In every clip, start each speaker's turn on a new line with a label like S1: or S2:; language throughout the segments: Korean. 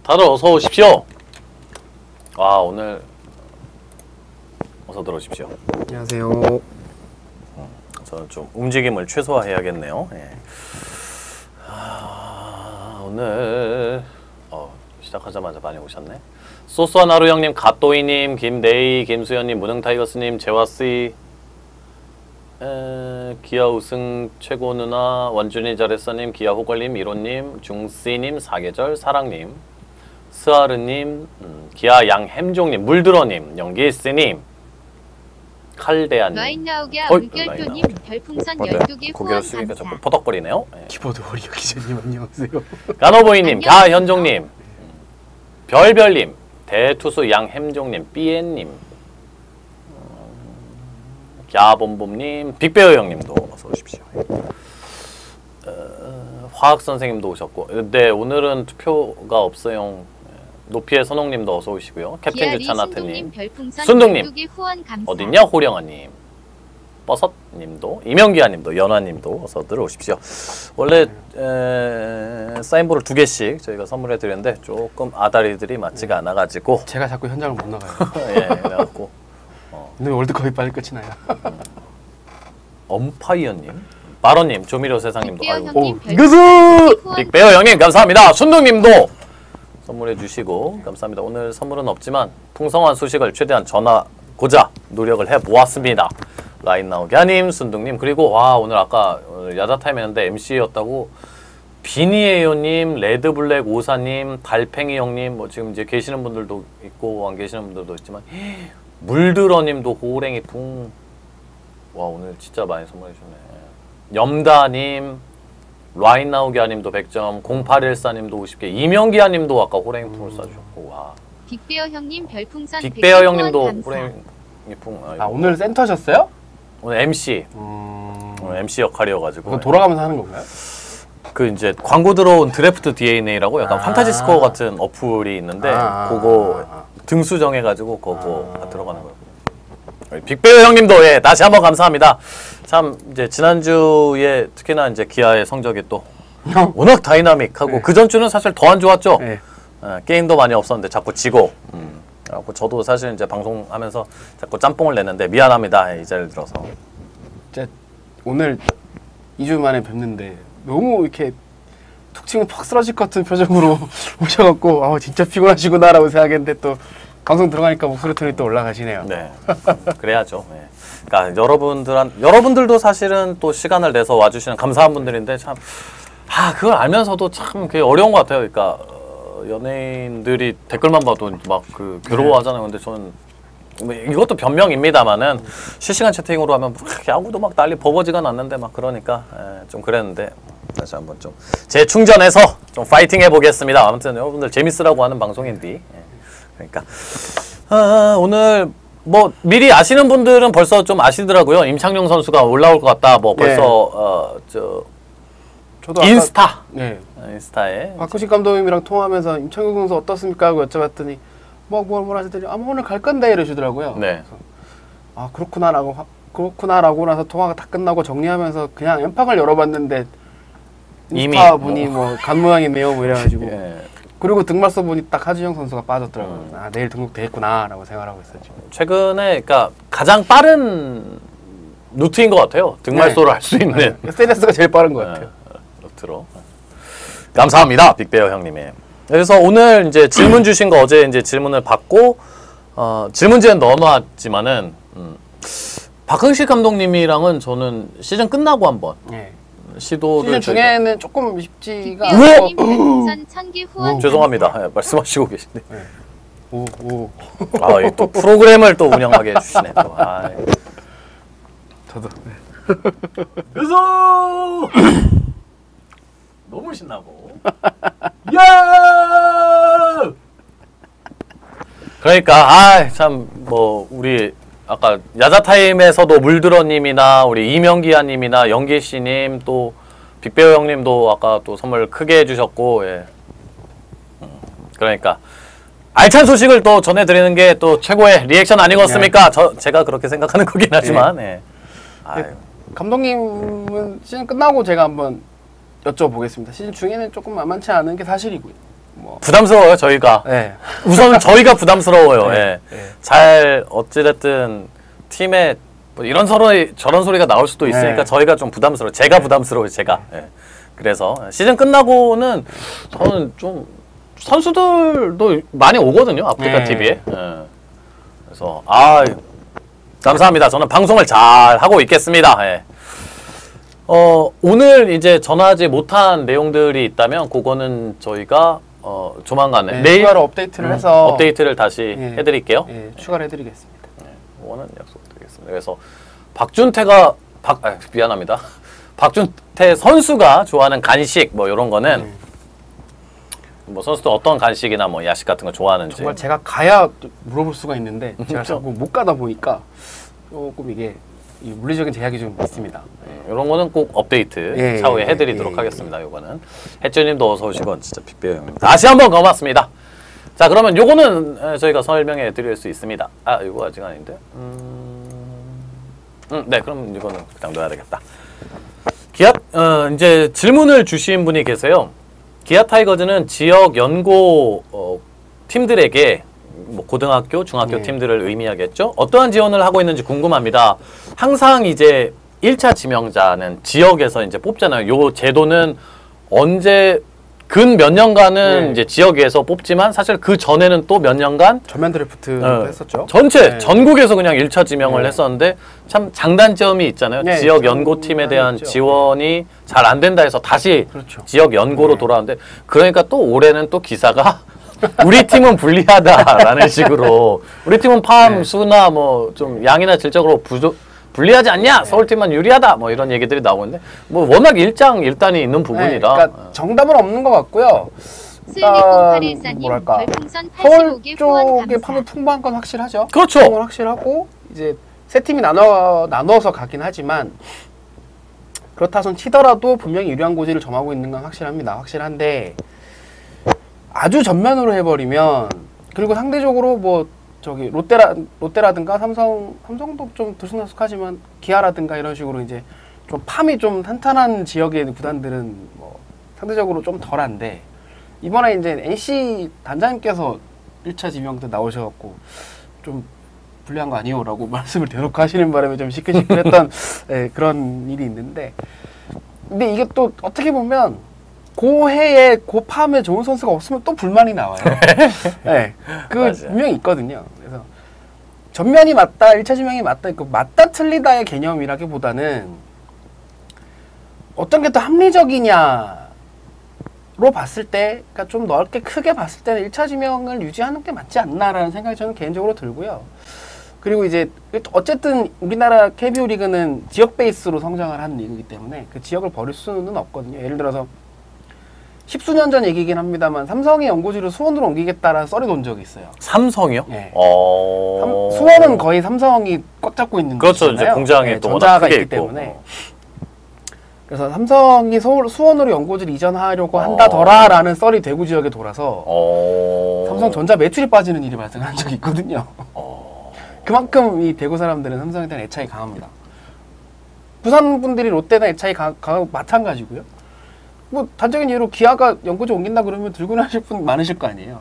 S1: 다들 어서 오십시오. 아, 오늘 어서 들어오십시오.
S2: 안녕하세요.
S1: 저는 좀 움직임을 최소화해야겠네요. 예. 오늘 시작하자마자 많이 오셨네. 소소한 하루 형님, 갓도이님, 김네이, 김수현님, 무능타이거스님, 재화씨, 기아 우승 최고 누나, 원준이 잘했어님, 기아 호걸님, 이로님, 중씨님, 사계절, 사랑님, 스하르님, 기아 양햄종님, 물들어님, 연기스님, 칼대한님,
S3: 라인나우기야 물결표님 별풍선 12개
S1: 고개를
S3: 후원
S1: 숙이니까
S3: 감사.
S1: 자꾸 퍼덕거리네요. 예.
S2: 키보드 워리어 기자님 안녕하세요.
S1: 까노보이님, 갸현종님, 별별님, 대투수 양햄종님, 삐엔님, 갸봄봄님, 빅베어 형님도 어서 오십시오. 화학선생님도 오셨고, 네, 오늘은 투표가 없어요. 높이의 선홍님도 어서 오시고요. 캡틴 주차나트님, 순둥님, 어딨냐 호령아님, 버섯님도, 이명기아님도, 연화님도 어서 들어오십시오. 원래 사인볼을 2개씩 저희가 선물해 드렸는데 조금 아다리들이 맞지가 않아가지고
S2: 제가 자꾸 현장을 못 나가요.
S1: 예, 그래갖고
S2: 근데 월드컵이 빨리 끝이 나요.
S1: 엄파이어님, 마로님, 조미료 세상님도 아이고,
S2: 이것은
S1: 빅베어 형님 감사합니다. 순둥님도 선물해 주시고 감사합니다. 오늘 선물은 없지만 풍성한 소식을 최대한 전하고자 노력을 해보았습니다. 라인나우기아님, 순둥님, 그리고 와 오늘 아까 야자타임 했는데 MC였다고 비니에요님, 레드블랙 오사님, 달팽이 형님, 뭐 지금 이제 계시는 분들도 있고 안 계시는 분들도 있지만 물들어님도 호랭이 붕, 와 오늘 진짜 많이 선물해 주네. 염다님, 라인나우기아님도 100점, 0814님도 50개, 이명기아님도 아까 호랭이 풍을 쏴주셨고, 와.
S3: 빅베어 형님 별풍선
S1: 빅베어 형님도 호랭이 풍.
S2: 아 오늘 센터셨어요?
S1: 오늘 MC. 오늘 MC 역할이어가지고.
S2: 그거 돌아가면서 하는 건가요?
S1: 그 이제 광고 들어온 드래프트 DNA라고 약간 판타지 스코어 같은 어플이 있는데 그거 등수 정해가지고 그거 들어가는 거예요. 빅베어 형님도 예 다시 한번 감사합니다. 참 이제 지난주에 특히나 이제 기아의 성적이 또 워낙 다이나믹하고
S2: 네.
S1: 그 전주는 사실 더 안 좋았죠.
S2: 네.
S1: 게임도 많이 없었는데 자꾸 지고. 그래갖고 저도 사실 이제 방송하면서 자꾸 짬뽕을 냈는데 미안합니다. 이 자리를 들어서.
S2: 진짜 오늘 2주 만에 뵙는데 너무 이렇게 툭 치면 팍 쓰러질 것 같은 표정으로 오셔갖고 아 진짜 피곤하시구나라고 생각했는데 또 방송 들어가니까 목소리 톤이 또 올라가시네요.
S1: 네, 그래야죠. 네. 그러니까 여러분들도 사실은 또 시간을 내서 와주시는 감사한 분들인데 참, 그걸 알면서도 참 그게 어려운 것 같아요. 그러니까 연예인들이 댓글만 봐도 막 그 괴로워하잖아요. 근데 저는 뭐 이것도 변명입니다만은 실시간 채팅으로 하면 야구도 막 난리 버거지가 났는데 막 그러니까 좀 그랬는데 다시 한번 좀 재충전해서 좀 파이팅 해보겠습니다. 아무튼 여러분들 재밌으라고 하는 방송인데 그러니까 오늘 뭐 미리 아시는 분들은 벌써 좀 아시더라고요. 임창용 선수가 올라올 것 같다. 뭐 벌써
S2: 저도
S1: 인스타 인스타에
S2: 박구식 감독님이랑 통화하면서 임창용 선수 어떻습니까 하고 여쭤봤더니 뭘 하시더니 뭐 오늘 갈 건데 이러시더라고요.
S1: 네.
S2: 그래서 그렇구나라고 나서 통화가 다 끝나고 정리하면서 그냥 엠팡을 열어봤는데 인스타 분이 뭐 간 모양이네요 뭐 이래가지고 그리고 등말 써보니 딱 하주영 선수가 빠졌더라고요. 내일 등록되겠구나라고 생각하고 있어요. 지금.
S1: 최근에 그러니까 가장 빠른 루트인 것 같아요. 등말소를 할 수 있는
S2: SNS가 제일 빠른 것 같아요.
S1: 루트로. 감사합니다, 빅베어 형님이. 그래서 오늘 이제 질문 주신 거 어제 이제 질문을 받고 질문지는 넣어놨지만은 박흥식 감독님이랑은 저는 시즌 끝나고 한번 시도를
S2: 시즌 중에는 조금 쉽지가
S3: 빅베어 별풍선 1000개 후원
S1: 죄송합니다. 말씀하시고 계신데.
S2: 오.
S1: 또 프로그램을 또 운영하게 해주시네. 또.
S2: 저도.
S1: 그래서 너무 신나고. 야! 그러니까 참 뭐 우리 아까 야자타임에서도 물들어님이나 우리 이명기아님이나 영기씨님 또 빅베어 형님도 아까 또 선물 크게 해주셨고 그러니까 알찬 소식을 또 전해드리는 게 또 최고의 리액션 아니겠습니까? 제가 그렇게 생각하는 거긴 하지만
S2: 감독님은 시즌 끝나고 제가 한번 여쭤보겠습니다. 시즌 중에는 조금 만만치 않은 게 사실이고요. 뭐
S1: 부담스러워요 저희가.
S2: 네.
S1: 우선은 저희가 부담스러워요.
S2: 네.
S1: 예.
S2: 네.
S1: 잘 어찌됐든 팀에 뭐 이런 저런 소리가 나올 수도 있으니까
S2: 네.
S1: 저희가 좀 부담스러워. 제가 부담스러워요. 제가. 예. 그래서 시즌 끝나고는 저는 좀 선수들도 많이 오거든요. 아프리카
S2: 네.
S1: TV에. 예. 그래서 감사합니다. 저는 방송을 잘 하고 있겠습니다. 예. 오늘 이제 전하지 못한 내용들이 있다면 그거는 저희가 조만간에
S2: 네,
S1: 내일
S2: 추가로 업데이트를 해서
S1: 업데이트를 다시
S2: 예.
S1: 해드릴게요.
S2: 예, 추가를 해드리겠습니다.
S1: 그거는 약속드리겠습니다. 그래서 박준태가 미안합니다. 박준태 선수가 좋아하는 간식 뭐 이런 거는 뭐 선수들 어떤 간식이나 뭐 야식 같은 거 좋아하는지
S2: 정말 제가 가야 물어볼 수가 있는데 제가 자꾸 못 가다 보니까 조금 이게 이 물리적인 제약이 좀 있습니다.
S1: 이런 거는 꼭 업데이트
S2: 예,
S1: 차후에
S2: 예,
S1: 해드리도록
S2: 예,
S1: 하겠습니다. 요거는 해주님도 어서 오시고 진짜 빅배우 형님 다시 한번 고맙습니다. 자 그러면 요거는 저희가 설명해 드릴 수 있습니다. 이거 아직 아닌데. 네 그럼 이거는 그냥 넣어야 되겠다. 기아 이제 질문을 주신 분이 계세요. 기아 타이거즈는 지역 연고 팀들에게 뭐 고등학교, 중학교
S2: 네.
S1: 팀들을 의미하겠죠. 어떠한 지원을 하고 있는지 궁금합니다. 항상 이제 1차 지명자는 지역에서 이제 뽑잖아요. 요 제도는 언제 근 몇 년간은
S2: 네.
S1: 이제 지역에서 뽑지만 사실 그 전에는 또 몇 년간
S2: 전면 드래프트도 했었죠.
S1: 전체
S2: 네.
S1: 전국에서 그냥 1차 지명을
S2: 네.
S1: 했었는데 참 장단점이 있잖아요.
S2: 네,
S1: 지역 연고팀에 대한
S2: 있죠.
S1: 지원이 잘 안 된다 해서 다시
S2: 그렇죠.
S1: 지역 연고로
S2: 네.
S1: 돌아왔는데 그러니까 또 올해는 또 기사가 우리 팀은 불리하다라는 식으로 우리 팀은 팜,
S2: 네.
S1: 수나 뭐 좀 양이나 질적으로 불리하지 않냐? 서울팀만 유리하다 뭐 이런 얘기들이 나오는데 뭐 워낙 일장일단이 있는 부분이라
S2: 그러니까 정답은 없는 것 같고요.
S3: 스위미0814님
S2: 뭐랄까,
S3: 별풍선
S2: 서울
S3: 85개 후원
S2: 쪽에
S3: 감사.
S2: 팜이 풍부한 건 확실하죠.
S1: 그렇죠.
S2: 그건 확실하고 이제 세 팀이 나눠서 가긴 하지만 그렇다 손 치더라도 분명히 유리한 고지를 점하고 있는 건 확실합니다. 확실한데 아주 전면으로 해버리면 그리고 상대적으로 뭐 저기 롯데라든가 삼성도 좀 들쑥날쑥하지만 기아라든가 이런 식으로 이제 좀 팜이 좀 탄탄한 지역의 구단들은 뭐 상대적으로 좀 덜한데 이번에 이제 NC 단장님께서 1차 지명 때 나오셔갖고 좀 불리한 거 아니오라고 말씀을 대놓고 하시는 바람에 좀 시끌시끌했던 네, 그런 일이 있는데 근데 이게 또 어떻게 보면 그 해에 그 팜에 좋은 선수가 없으면 또 불만이 나와요. 네, 그
S1: 맞아요.
S2: 분명히 있거든요. 그래서 전면이 맞다, 1차 지명이 맞다, 그 맞다 틀리다의 개념이라기보다는 어떤 게 더 합리적이냐로 봤을 때, 그러니까 좀 넓게 크게 봤을 때는 1차 지명을 유지하는 게 맞지 않나라는 생각이 저는 개인적으로 들고요. 그리고 이제 어쨌든 우리나라 KBO 리그는 지역 베이스로 성장을 한 리그이기 때문에 그 지역을 버릴 수는 없거든요. 예를 들어서 10수년 전 얘기긴 합니다만 삼성이 연고지를 수원으로 옮기겠다라는 썰이 돈 적이 있어요.
S1: 삼성이요?
S2: 네.
S1: 어...
S2: 수원은 거의 삼성이 꽉 잡고 있는
S1: 그렇죠.
S2: 곳이잖아요.
S1: 이제 공장이
S2: 네,
S1: 또 워낙
S2: 전자가
S1: 크게
S2: 있기
S1: 있고.
S2: 때문에. 그래서 삼성이 수원으로 연고지를 이전하려고 한다더라라는 썰이 대구 지역에 돌아서 삼성전자 매출이 빠지는 일이 발생한 적이 있거든요. 그만큼 이 대구 사람들은 삼성에 대한 애착이 강합니다. 부산 분들이 롯데나 애착이 강하고 마찬가지고요. 뭐 단적인 예로 기아가 연고지 옮긴다 그러면 들고 나실 분 많으실 거 아니에요.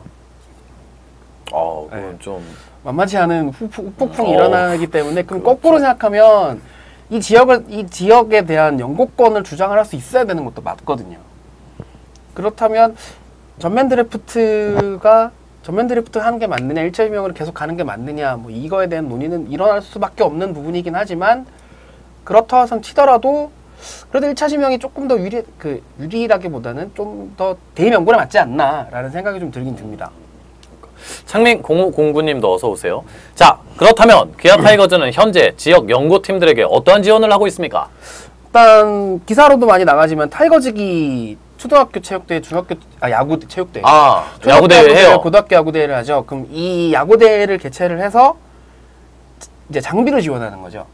S1: 그건
S2: 네.
S1: 좀
S2: 만만치 않은 후폭풍이 일어나기 때문에 그럼 거꾸로 생각하면 이 지역에 대한 연고권을 주장을 할 수 있어야 되는 것도 맞거든요. 그렇다면 전면 드래프트 하는 게 맞느냐, 1차 지명으로 계속 가는 게 맞느냐, 뭐 이거에 대한 논의는 일어날 수밖에 없는 부분이긴 하지만 그렇다 선 치더라도 그래도 1차 지명이 조금 더 유리라기보다는 좀 더 대명분에 맞지 않나라는 생각이 좀 들긴 듭니다.
S1: 창민 0509님도 어서 오세요. 자, 그렇다면 기아 타이거즈는 현재 지역 연고팀들에게 어떠한 지원을 하고 있습니까?
S2: 일단 기사로도 많이 나가지만 타이거즈기 초등학교 체육대회, 야구 체육대회.
S1: 야구대회 해요.
S2: 고등학교 야구대회를 하죠. 그럼 이 야구대회를 개최를 해서 이제 장비를 지원하는 거죠.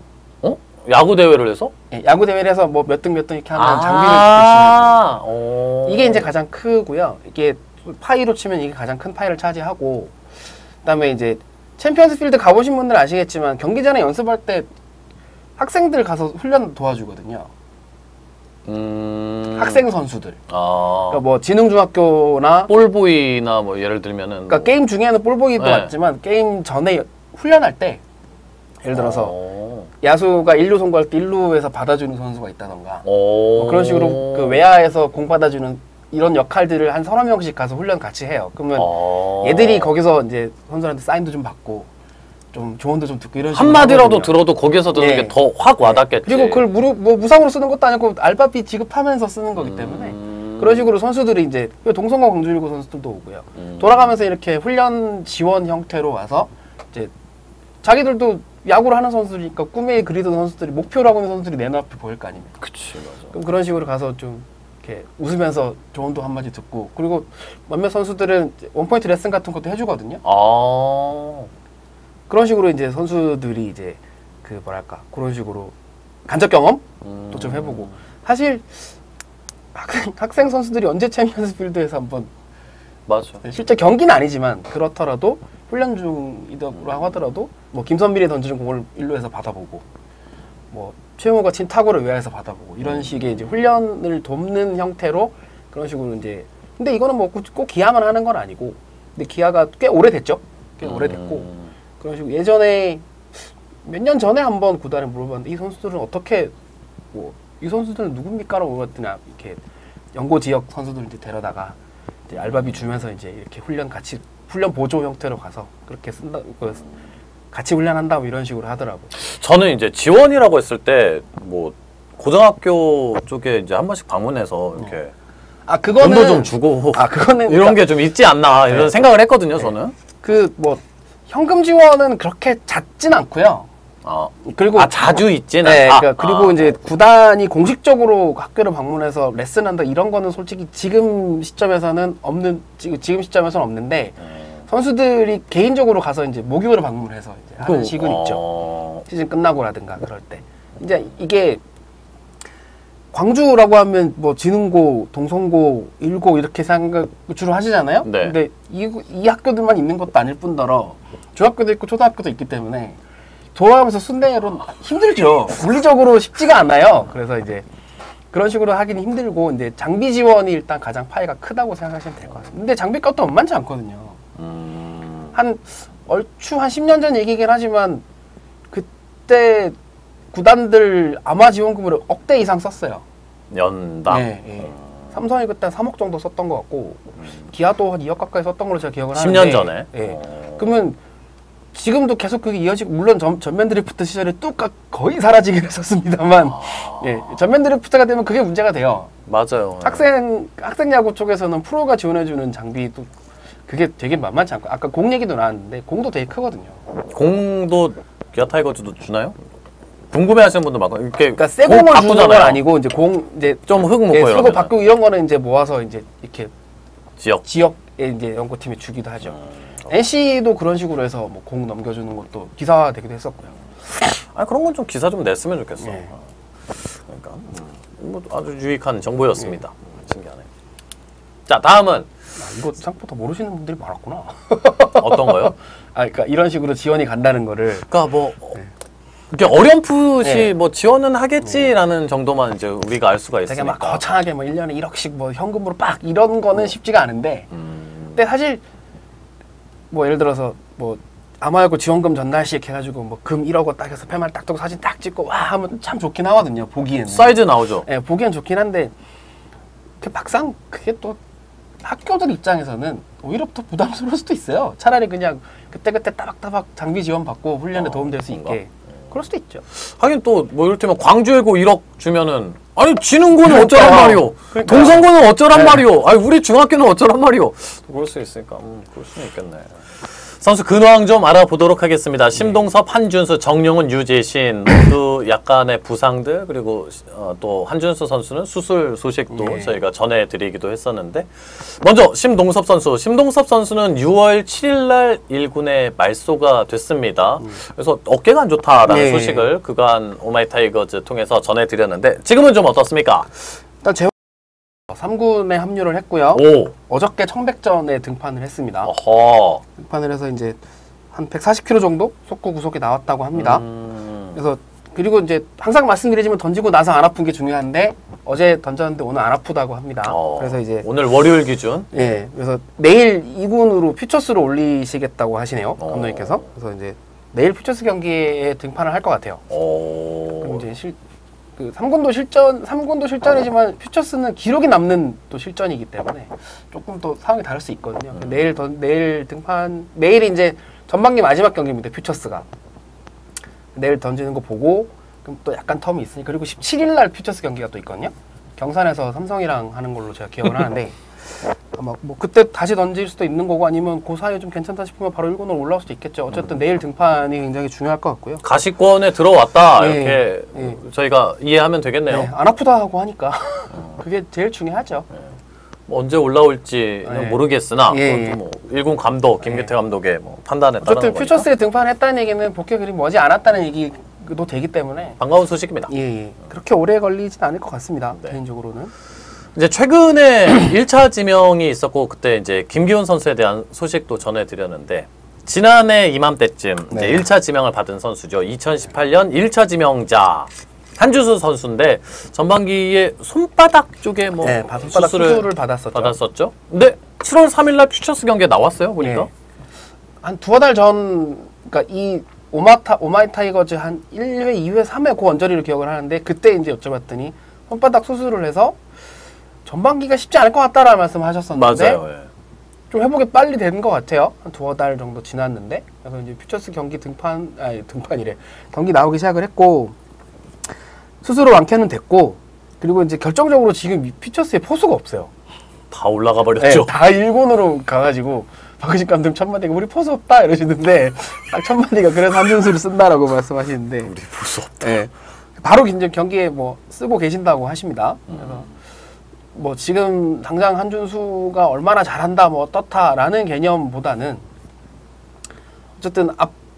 S1: 야구대회를 해서?
S2: 예, 야구대회를 해서 뭐 몇 등 이렇게 하면 장비를 주시는 거죠. 이게 이제 가장 크고요. 이게 파이로 치면 이게 가장 큰 파이를 차지하고 그다음에 이제 챔피언스 필드 가보신 분들 아시겠지만 경기 전에 연습할 때 학생들 가서 훈련 도와주거든요. 학생 선수들.
S1: 아.
S2: 그러니까 뭐 지능중학교나
S1: 볼보이나 뭐 예를 들면은
S2: 그러니까 게임 중에는 볼보이도
S1: 네.
S2: 맞지만 게임 전에 훈련할 때 예를 들어서
S1: 어.
S2: 야수가 1루 송구할 때 1루에서 받아주는 선수가 있다던가
S1: 오.
S2: 뭐 그런 식으로 그 외야에서 공 받아주는 이런 역할들을 한 서너 명씩 가서 훈련 같이 해요. 그러면 얘들이 거기서 이제 선수한테 사인도 좀 받고 좀 조언도 좀 듣고 이런 식으로
S1: 한마디라도
S2: 하거든요.
S1: 들어도 거기서 듣는
S2: 예.
S1: 게 더 확 와닿겠지.
S2: 그리고 그걸 뭐 무상으로 쓰는 것도 아니고 알바비 지급하면서 쓰는 거기 때문에 그런 식으로 선수들이 이제 동성과 광주일고 선수들도 오고요. 돌아가면서 이렇게 훈련 지원 형태로 와서 이제 자기들도 야구를 하는 선수니까 꿈에 그리던 선수들이 목표라고 하는 선수들이 내 눈앞에 보일 거 아닙니까?
S1: 그치, 맞아.
S2: 그럼 그런 식으로 가서 좀 이렇게 웃으면서 조언도 한마디 듣고 그리고 몇몇 선수들은 원포인트 레슨 같은 것도 해주거든요.
S1: 아.
S2: 그런 식으로 이제 선수들이 이제 그 뭐랄까 그런 식으로 간접 경험도 좀 해보고 사실 학생 선수들이 언제 챔피언스 필드에서 한번
S1: 맞아.
S2: 실제 경기는 아니지만 그렇더라도 훈련 중이라고 하더라도 뭐 김선빈이 던지는 공을 1루에서 받아보고 뭐 최용호가 친 타구를 외야에서 받아보고 이런 식의 이제 훈련을 돕는 형태로 그런 식으로 이제 근데 이거는 뭐 꼭 기아만 하는 건 아니고 근데 기아가 꽤 오래됐죠. 꽤 오래됐고 그런 식으로 예전에 몇 년 전에 한번 구단에 물어봤는데 이 선수들은 어떻게 뭐 이 선수들은 누굽니까라고 물어봤더니 이렇게 연고 지역 선수들 이제 데려다가 이제 알바비 주면서 이제 이렇게 같이 훈련 보조 형태로 가서 그렇게 쓴다 같이 훈련한다 뭐 이런 식으로 하더라고.
S1: 저는 이제 지원이라고 했을 때 뭐 고등학교 쪽에 이제 한 번씩 방문해서 이렇게
S2: 아 그거는
S1: 돈도 좀 주고
S2: 그거는
S1: 이런 게 좀 있지 않나 이런 생각을 했거든요. 저는.
S2: 그 뭐 현금 지원은 그렇게 잦진 않고요. 그리고
S1: 자주 있지는.
S2: 네, 그러니까 그리고 이제 구단이 공식적으로 학교를 방문해서 레슨한다 이런 거는 솔직히 지금 시점에서는 없는데 선수들이 개인적으로 가서 이제 목요일에 방문해서 이제 하는 식은 있죠. 시즌 끝나고라든가 그럴 때 이제 이게 광주라고 하면 뭐 지능고, 동성고, 일고 이렇게 생각 주로 하시잖아요.
S1: 네.
S2: 근데 이 학교들만 있는 것도 아닐 뿐더러 중학교도 있고 초등학교도 있기 때문에 돌아가면서 순대로 힘들죠. 물리적으로 쉽지가 않아요. 그래서 이제 그런 식으로 하긴 힘들고 이제 장비 지원이 일단 가장 파이가 크다고 생각하시면 될 것 같습니다. 근데 장비값도 만만치 않거든요. 얼추 한 10년 전 얘기긴 하지만 그때 구단들 아마 지원금으로 억대 이상 썼어요.
S1: 연당.
S2: 네, 네. 삼성이 그때 3억 정도 썼던 것 같고 기아도 한 2억 가까이 썼던 걸로 제가 기억을 하는데
S1: 10년 전에.
S2: 네. 그러면 지금도 계속 그게 이어지고 물론 전면 드래프트 시절에 뚝 거의 사라지긴 했었습니다만 예, 전면 드래프트가 되면 그게 문제가 돼요.
S1: 맞아요.
S2: 학생 야구 쪽에서는 프로가 지원해주는 장비도 그게 되게 만만치 않고 아까 공 얘기도 나왔는데 공도 되게 크거든요.
S1: 공도 기아 타이거즈도 주나요? 궁금해하시는 분도 많고 이렇게
S2: 그러니까 새 공을 주는 건 아니고 이제 공 이제
S1: 좀 흙 묻고 이런
S2: 쓰고 바꾸고 이런 거는 이제 모아서 이제 이렇게 지역에 이제 연고팀에 주기도 하죠. NC도 그런 식으로 해서 뭐 공 넘겨주는 것도 기사화되기도 했었고요.
S1: 아 그런 건 좀 기사 좀 냈으면 좋겠어.
S2: 네.
S1: 그러니까 뭐 아주 유익한 정보였습니다. 신기하네. 자 다음은
S2: 이거 생각보다 모르시는 분들이 많았구나.
S1: 어떤 거요?
S2: 그러니까 이런 식으로 지원이 간다는 거를.
S1: 그러니까 뭐 이렇게 어렴풋이
S2: 네.
S1: 뭐 지원은 하겠지라는 정도만 이제 우리가 알 수가 있으니까.
S2: 되게 막 거창하게 뭐 1년에 1억씩 뭐 현금으로 빡 이런 거는 쉽지가 않은데. 근데 사실 뭐 예를 들어서 뭐 아마야구 지원금 전달식 해가지고 뭐 금 1억 원 딱 해서 팻말 딱 두고 사진 딱 찍고 와 하면 참 좋긴 하거든요. 보기에는.
S1: 사이즈 나오죠.
S2: 네, 보기엔 좋긴 한데 그 막상 그게 또 학교들 입장에서는 오히려 더 부담스러울 수도 있어요. 차라리 그냥 그때그때 따박따박 장비 지원 받고 훈련에 도움될 수 있게. 그럴 수도 있죠.
S1: 하긴 또 뭐 이를테면 광주일고 1억 주면은 아니 지능고는 어쩌란 말이오.
S2: 그러니까.
S1: 동성고는 어쩌란
S2: 네.
S1: 말이오. 아니 우리 중학교는 어쩌란 말이오. 그럴 수 있으니까 그럴 수는 있겠네. 선수 근황 좀 알아보도록 하겠습니다. 심동섭, 한준수, 정용훈, 유재신 모두 약간의 부상들 그리고 또 한준수 선수는 수술 소식도 저희가 전해드리기도 했었는데 먼저 심동섭 선수. 심동섭 선수는 6월 7일 날 1군에 말소가 됐습니다. 그래서 어깨가 안 좋다라는 소식을 그간 오마이타이거즈 통해서 전해드렸는데 지금은 좀 어떻습니까?
S2: 일단 3군에 합류를 했고요.
S1: 오.
S2: 어저께 청백전에 등판을 했습니다.
S1: 어허.
S2: 등판을 해서 이제 한 140km 정도 속구 구속이 나왔다고 합니다. 그래서 그리고 이제 항상 말씀드리지만 던지고 나서 안 아픈 게 중요한데 어제 던졌는데 오늘 안 아프다고 합니다. 그래서 이제
S1: 오늘 월요일 기준.
S2: 예, 그래서 내일 2군으로 퓨처스로 올리시겠다고 하시네요, 감독님께서. 그래서 이제 내일 퓨처스 경기에 등판을 할 것 같아요. 그럼 이제 3군도 실전이지만 퓨처스는 기록이 남는 또 실전이기 때문에 조금 또 상황이 다를 수 있거든요. 내일 등판, 내일이 이제 전반기 마지막 경기입니다, 퓨처스가. 내일 던지는 거 보고 그럼 또 약간 텀이 있으니 그리고 17일 날 퓨처스 경기가 또 있거든요. 경산에서 삼성이랑 하는 걸로 제가 기억을 하는데 아마 뭐 그때 다시 던질 수도 있는 거고 아니면 그 사이에 좀 괜찮다 싶으면 바로 1군으로 올라올 수도 있겠죠. 어쨌든 내일 등판이 굉장히 중요할 것 같고요.
S1: 가시권에 들어왔다
S2: 예,
S1: 이렇게
S2: 예.
S1: 저희가 이해하면 되겠네요.
S2: 네, 안 아프다 하고 하니까 그게 제일 중요하죠.
S1: 뭐 언제 올라올지는
S2: 네.
S1: 모르겠으나
S2: 예,
S1: 뭐 1군 감독 김기태 감독의 뭐 판단에 따른
S2: 어쨌든
S1: 거니까
S2: 퓨처스에 등판했다는 얘기는 복귀 그림 머지 않았다는 얘기도 되기 때문에
S1: 반가운 소식입니다.
S2: 예. 그렇게 오래 걸리진 않을 것 같습니다.
S1: 네.
S2: 개인적으로는.
S1: 이제 최근에 1차 지명이 있었고 그때 이제 김기훈 선수에 대한 소식도 전해드렸는데 지난해 이맘때쯤
S2: 네.
S1: 이제 1차 지명을 받은 선수죠. 2018년 1차 지명자 한주수 선수인데 전반기에 손바닥 쪽에 뭐
S2: 네, 손바닥 수술을
S1: 받았었죠. 근데 7월 3일날 퓨처스 경기에 나왔어요. 보니까
S2: 네. 한 두어 달 전, 그러니까 이 오마이 타이거즈 한 1회, 2회, 3회 그 언저리를 기억을 하는데 그때 이제 여쭤봤더니 손바닥 수술을 해서 전반기가 쉽지 않을 것 같다라는 말씀하셨었는데
S1: 맞아요. 예.
S2: 좀 회복이 빨리 된 것 같아요. 한 두어 달 정도 지났는데 그래서 이제 퓨처스 경기 등판이래 경기 나오기 시작을 했고 스스로 완쾌는 됐고 그리고 이제 결정적으로 지금 퓨처스에 포수가 없어요.
S1: 다 올라가 버렸죠.
S2: 네, 다 1군으로 가가지고 박은식 감독 첫 마디가 우리 포수 없다 이러시는데 딱 첫 마디가 그래서 한준수를 쓴다라고 말씀하시는데
S1: 우리 포수 없다.
S2: 네, 바로 이제 경기에 뭐 쓰고 계신다고 하십니다. 그래서 뭐 지금 당장 한준수가 얼마나 잘한다 뭐 어떻다라는 개념보다는 어쨌든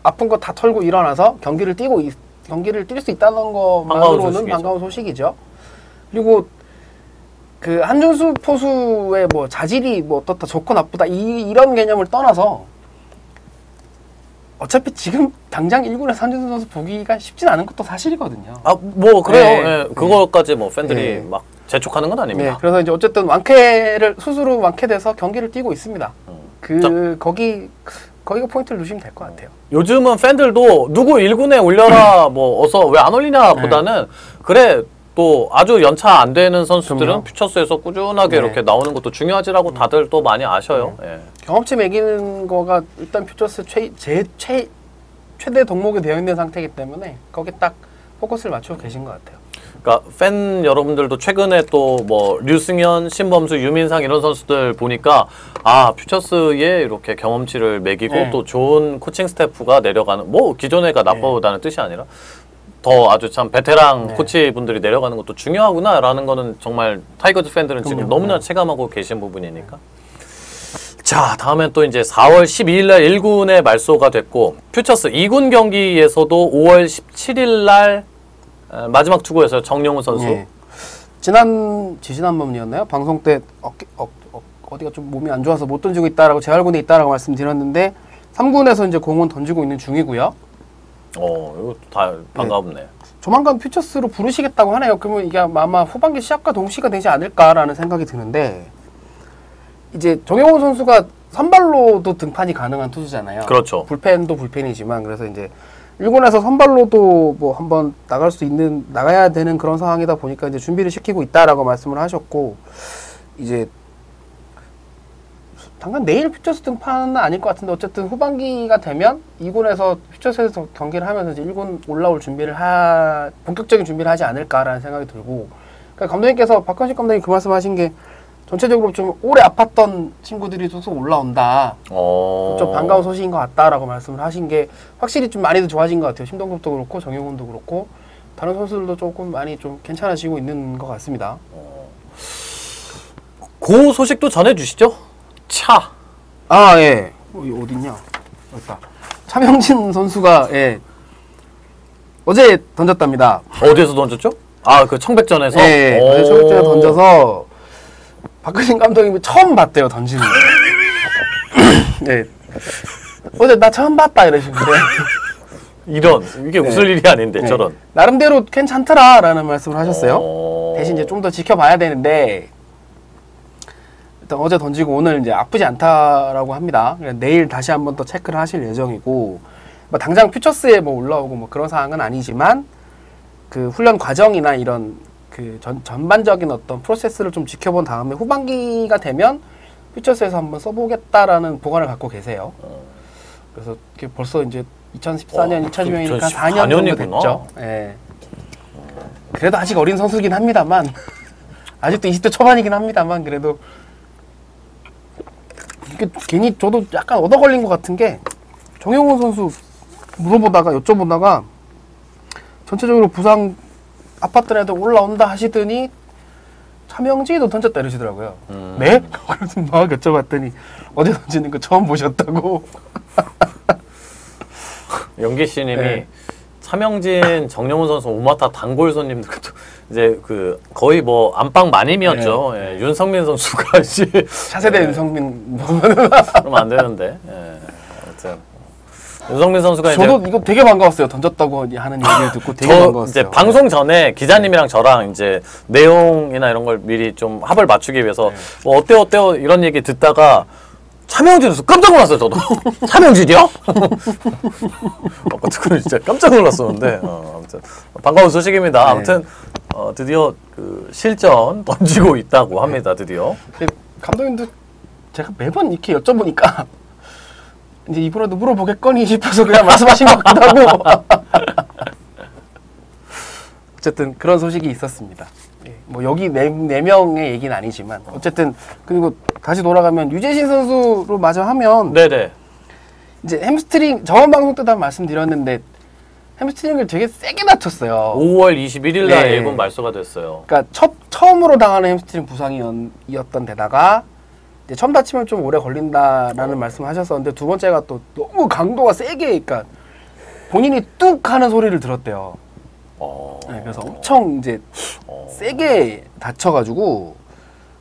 S2: 아픈 거 다 털고 일어나서 경기를 뛸 수 있다는 것만으로는 반가운 소식이죠. 그리고 그 한준수 포수의 뭐 자질이 뭐 어떻다 좋고 나쁘다 이런 개념을 떠나서 어차피 지금 당장 1군에서 한준수 선수 보기가 쉽진 않은 것도 사실이거든요.
S1: 아, 뭐 그래요.
S2: 네.
S1: 네. 그거까지 뭐 팬들이
S2: 네.
S1: 막 재촉하는 건 아닙니다.
S2: 네, 그래서 이제 어쨌든 스스로 완쾌돼서 경기를 뛰고 있습니다. 거기가 포인트를 두시면 될 것 같아요.
S1: 요즘은 팬들도 누구 1군에 올려라 뭐 어서 왜 안 올리냐 보다는 그래 또 아주 연차 안 되는 선수들은
S2: 그럼요.
S1: 퓨처스에서 꾸준하게
S2: 네.
S1: 이렇게 나오는 것도 중요하지라고 다들 또 많이 아셔요. 예.
S2: 경험치 매기는 거가 일단 퓨처스 최대 덕목이 되어 있는 상태이기 때문에 거기 딱 포커스를 맞추고 계신 것 같아요.
S1: 그러니까 팬 여러분들도 최근에 또 뭐 류승현, 신범수, 유민상 이런 선수들 보니까 아 퓨처스에 이렇게 경험치를 매기고
S2: 네.
S1: 또 좋은 코칭 스태프가 내려가는 뭐 기존에가 나쁘다는 뜻이 아니라 더 아주 참 베테랑
S2: 네.
S1: 코치 분들이 내려가는 것도 중요하구나라는 거는 정말 타이거즈 팬들은 지금
S2: 그럼요.
S1: 너무나 체감하고 계신 부분이니까. 자, 다음엔 또 이제 4월 12일 날 1군에 말소가 됐고 퓨처스 2군 경기에서도 5월 17일 날 마지막 투구에서 정용훈 선수.
S2: 네. 지지난번이었나요? 방송 때 어디가 좀 몸이 안 좋아서 못 던지고 있다라고 재활군에 있다라고 말씀드렸는데 3군에서 이제 공은 던지고 있는 중이고요.
S1: 이거 다 반갑네.
S2: 조만간 퓨처스로 부르시겠다고 하네요. 그러면 이게 아마 후반기 시작과 동시가 되지 않을까라는 생각이 드는데 이제 정용훈 선수가 선발로도 등판이 가능한 투수잖아요.
S1: 그렇죠.
S2: 불펜도 불펜이지만 그래서 이제 1군에서 선발로도 뭐 한번 나가야 되는 그런 상황이다 보니까 이제 준비를 시키고 있다라고 말씀을 하셨고 이제 당장 내일 퓨처스 등판은 아닐 것 같은데 어쨌든 후반기가 되면 2군에서 퓨처스에서 경기를 하면서 이제 1군 올라올 본격적인 준비를 하지 않을까라는 생각이 들고 그러니까 감독님께서 박건식 감독님 그 말씀하신 게 전체적으로 좀 오래 아팠던 친구들이 쏙쏙 올라온다. 좀 반가운 소식인 것 같다라고 말씀을 하신 게 확실히 좀 많이도 좋아진 것 같아요. 심동급도 그렇고 정용훈도 그렇고 다른 선수들도 조금 많이 좀 괜찮아지고 있는 것 같습니다.
S1: 그 소식도 전해주시죠. 차.
S2: 아 예. 어딨냐? 여기다. 차명진 선수가 어제 던졌답니다.
S1: 어디에서 던졌죠? 아, 그 청백전에서?
S2: 예. 어제 청백전에 던져서 박근신 감독님이 처음 봤대요, 던지는 거. 네. 어제 나 처음 봤다 이러시는데
S1: 이런 이게 웃을 일이 아닌데
S2: 네.
S1: 저런.
S2: 나름대로 괜찮더라라는 말씀을 하셨어요. 대신 이제 좀 더 지켜봐야 되는데 일단 어제 던지고 오늘 이제 아프지 않다라고 합니다. 내일 다시 한번 더 체크를 하실 예정이고 뭐 당장 퓨처스에 뭐 올라오고 뭐 그런 상황은 아니지만 그 훈련 과정이나 이런 그 전반적인 어떤 프로세스를 좀 지켜본 다음에 후반기가 되면 퓨처스에서 한번 써보겠다라는 보관을 갖고 계세요. 그래서 이게 벌써 이제 2014년, 2016년이니까 4년 정도 됐죠. 예. 그래도 아직 어린 선수긴 합니다만 아직도 20대 초반이긴 합니다만 그래도 이게 괜히 저도 약간 얻어 걸린 것 같은 게 정영훈 선수 여쭤보다가 전체적으로 부상 아팠던 애들 올라온다 하시더니 차명진이도 던졌다 이러시더라고요. 네? 그래서 막 여쭤봤더니 어제 던지는 거 처음 보셨다고.
S1: 영기 씨님이
S2: 네.
S1: 차명진, 정영훈 선수, 오마타 단골 손님들도 이제 그 거의 뭐 안방 마님이었죠.
S2: 네.
S1: 예, 윤성민 선수가 이제
S2: 차세대 윤성민.
S1: 그러면 안 되는데. 예, 아무튼 윤성민 선수가
S2: 저도
S1: 이제
S2: 이거 되게 반가웠어요. 던졌다고 하는 얘기를 듣고 되게
S1: 저
S2: 반가웠어요.
S1: 이제 방송 전에 기자님이랑 저랑 이제 내용이나 이런 걸 미리 좀 합을 맞추기 위해서 뭐 어때요 이런 얘기 듣다가 차명진에서 깜짝 놀랐어요. 저도 차명진이요? 그건 진짜 깜짝 놀랐었는데 아무튼 반가운 소식입니다.
S2: 네.
S1: 아무튼 드디어 그 실전 던지고 있다고 합니다. 드디어.
S2: 감독님도 제가 매번 이렇게 여쭤보니까 이제 이번에도 물어보겠거니 싶어서 그냥 말씀하신 것 같기도 하고 어쨌든 그런 소식이 있었습니다. 예, 뭐 여기 네 명의 얘기는 아니지만 어쨌든 그리고 다시 돌아가면 유재신 선수로 마저 하면
S1: 네네.
S2: 이제 햄스트링 저번 방송 때도 한 말씀드렸는데 햄스트링을 되게 세게 다쳤어요.
S1: 5월 21일 날
S2: 네.
S1: 일본 말소가 됐어요.
S2: 그러니까 처음으로 당하는 햄스트링 부상이었던 데다가 이제 처음 다치면 좀 오래 걸린다라는 말씀을 하셨었는데 두 번째가 또 너무 강도가 세게 그러니까 본인이 뚝 하는 소리를 들었대요. 네, 그래서 엄청 이제 세게 다쳐가지고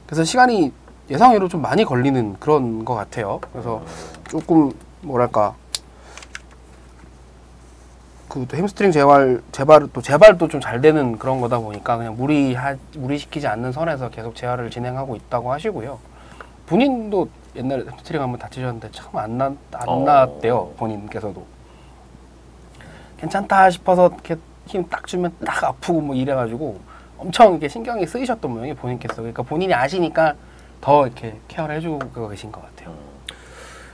S2: 그래서 시간이 예상외로 좀 많이 걸리는 그런 것 같아요. 그래서 조금 뭐랄까 그 햄스트링 재발도 좀 잘 되는 그런 거다 보니까 그냥 무리시키지 않는 선에서 계속 재활을 진행하고 있다고 하시고요. 본인도 옛날에 햄스트링 한번 다치셨는데 참 안 나았대요. 본인께서도 괜찮다 싶어서 이렇게 힘 딱 주면 딱 아프고 뭐 이래가지고 엄청 이렇게 신경이 쓰이셨던 모양이 본인께서. 그러니까 본인이 아시니까 더 이렇게 케어를 해주고 계신 것 같아요.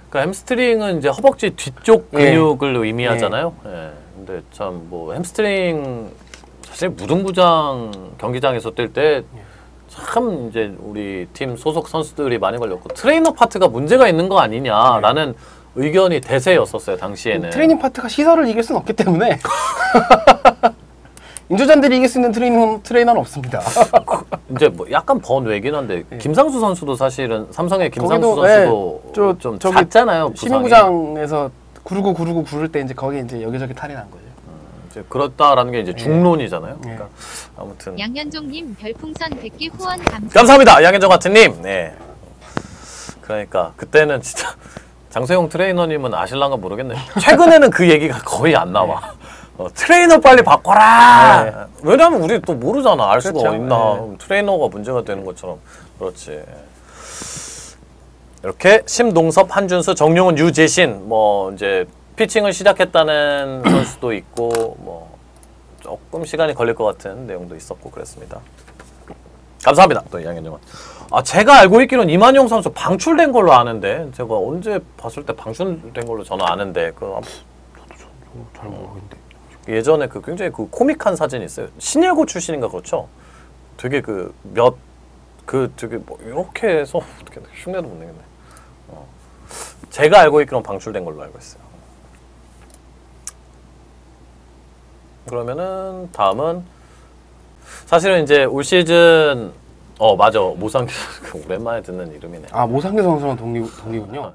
S1: 그러니까 햄스트링은 이제 허벅지 뒤쪽 근육을 의미하잖아요. 예. 근데 참 뭐 햄스트링 사실 무등부장 경기장에서 뛸 때 참 이제 우리 팀 소속 선수들이 많이 걸렸고 트레이너 파트가 문제가 있는 거 아니냐라는 의견이 대세였었어요 당시에는.
S2: 트레이닝 파트가 시설을 이길 수는 없기 때문에 인조잔들이 이길 수 있는 트레이너는 없습니다.
S1: 이제 뭐 약간 번외긴 한데 김상수 선수도 사실은 삼성의 김상수
S2: 거기도,
S1: 선수도 좀 잦잖아요. 부상이.
S2: 시민구장에서 구르고 구를 때 이제 거기 이제 여기저기 탈이 난 거죠.
S1: 이제 그렇다라는 게 이제 중론이잖아요. 그러니까 아무튼
S3: 양현종님 별풍선 100개 후원
S1: 감사합니다. 양현종 같은님. 네. 그러니까 그때는 진짜 장소영 트레이너님은 아실랑가 모르겠네. 최근에는 그 얘기가 거의 안 나와. 트레이너 빨리 바꿔라.
S2: 네.
S1: 왜냐면 우리 또 모르잖아. 알 수가
S2: 그렇죠.
S1: 있나.
S2: 네.
S1: 트레이너가 문제가 되는 것처럼. 그렇지. 이렇게 심동섭, 한준수, 정용훈, 유재신 뭐 이제 피칭을 시작했다는 선수도 있고 뭐 조금 시간이 걸릴 것 같은 내용도 있었고 그랬습니다. 감사합니다. 또 양현정은. 제가 알고 있기로는 이만용 선수 방출된 걸로 아는데 제가 언제 봤을 때 방출된 걸로 저는 아는데
S2: 잘 모르겠는데.
S1: 예전에 그 굉장히 그 코믹한 사진이 있어요. 신예고 출신인가 그렇죠? 되게 되게 뭐 이렇게 해서 어떻게 흉내도 못 내겠네. 제가 알고 있기로는 방출된 걸로 알고 있어요. 그러면은 다음은 사실은 이제 올 시즌 맞아 모상기 오랜만에 듣는 이름이네.
S2: 모상기 선수랑 동기군요.